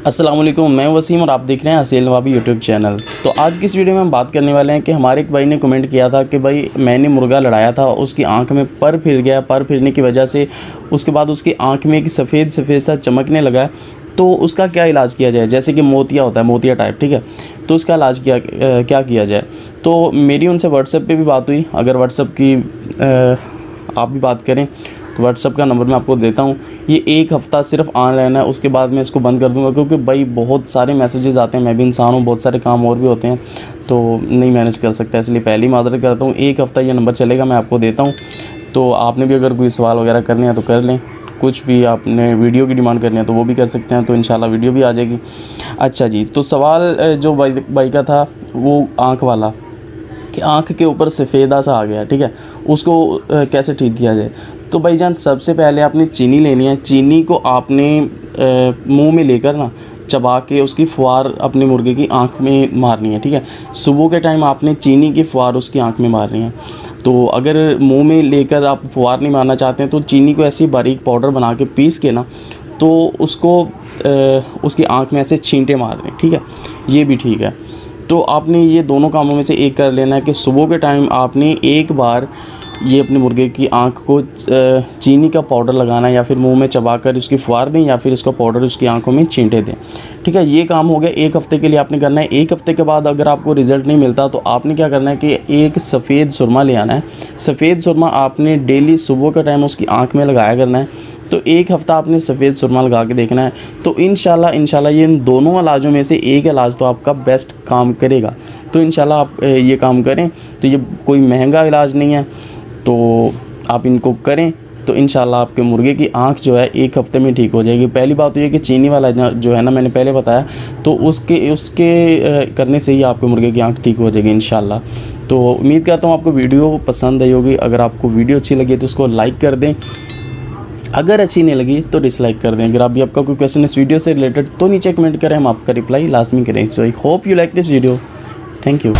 अस्सलाम वालेकुम, मैं वसीम और आप देख रहे हैं हसील नवाबी यूट्यूब चैनल। तो आज की इस वीडियो में हम बात करने वाले हैं कि हमारे एक भाई ने कमेंट किया था कि भाई मैंने मुर्गा लड़ाया था, उसकी आंख में पर फिर गया, पर फिरने की वजह से उसके बाद उसकी आंख में एक सफ़ेद सफ़ेद सा चमकने लगा, तो उसका क्या इलाज किया जाए। जैसे कि मोतिया होता है, मोतिया टाइप, ठीक है, तो उसका इलाज क्या किया जाए। तो मेरी उनसे व्हाट्सएप पर भी बात हुई। अगर व्हाट्सएप की आप भी बात करें तो व्हाट्सएप का नंबर मैं आपको देता हूँ। ये एक हफ़्ता सिर्फ ऑनलाइन है, उसके बाद मैं इसको बंद कर दूँगा, क्योंकि भाई बहुत सारे मैसेजेस आते हैं, मैं भी इंसान हूँ, बहुत सारे काम और भी होते हैं, तो नहीं मैनेज कर सकता, इसलिए पहले ही माजरत करता हूँ। एक हफ़्ता ये नंबर चलेगा, मैं आपको देता हूँ। तो आपने भी अगर कोई सवाल वगैरह करने हैं तो कर लें, कुछ भी आपने वीडियो की डिमांड करनी है तो वो भी कर सकते हैं, तो इंशाल्लाह वीडियो भी आ जाएगी। अच्छा जी, तो सवाल जो भाई का था वो आँख वाला, कि आँख के ऊपर सफ़ेदा सा आ गया, ठीक है, उसको कैसे ठीक किया जाए। तो भाईजान सबसे पहले आपने चीनी लेनी है। चीनी को आपने मुंह में लेकर ना चबा के उसकी फुहार अपने मुर्गे की आंख में मारनी है, ठीक है। सुबह के टाइम आपने चीनी की फुहार उसकी आंख में मारनी है। तो अगर मुंह में लेकर आप फुहार नहीं मारना चाहते हैं तो चीनी को ऐसे बारीक पाउडर बना के पीस के ना, तो उसको उसकी आँख में ऐसे छींटे मारने, ठीक है, ये भी ठीक है। तो आपने ये दोनों कामों में से एक कर लेना है कि सुबह के टाइम आपने एक बार ये अपने मुर्गे की आंख को चीनी का पाउडर लगाना है, या फिर मुंह में चबाकर उसकी फुहार दें, या फिर इसका पाउडर उसकी आंखों में छींटे दें, ठीक है। ये काम हो गया, एक हफ़्ते के लिए आपने करना है। एक हफ़्ते के बाद अगर आपको रिज़ल्ट नहीं मिलता तो आपने क्या करना है कि एक सफ़ेद सुरमा ले आना है। सफ़ेद सुरमा आपने डेली सुबह का टाइम उसकी आँख में लगाया करना है। तो एक हफ़्ता आपने सफ़ेद सुरमा लगा के देखना है, तो इंशाल्लाह ये इन दोनों इलाजों में से एक इलाज तो आपका बेस्ट काम करेगा। तो इंशाल्लाह आप ये काम करें। तो ये कोई महंगा इलाज नहीं है, तो आप इनको करें तो इंशाल्लाह आपके मुर्गे की आंख जो है एक हफ़्ते में ठीक हो जाएगी। पहली बात तो ये कि चीनी वाला जो है ना, मैंने पहले बताया, तो उसके करने से ही आपके मुर्गे की आंख ठीक हो जाएगी इंशाल्लाह। तो उम्मीद करता हूँ आपको वीडियो पसंद आई होगी। अगर आपको वीडियो अच्छी लगी तो उसको लाइक कर दें, अगर अच्छी नहीं लगी तो डिसलाइक कर दें। अगर अभी आपका कोई क्वेश्चन इस वीडियो से रिलेटेड तो नीचे कमेंट करें, हम आपका रिप्लाई लाजमी करें। So I hope you like this video. Thank you.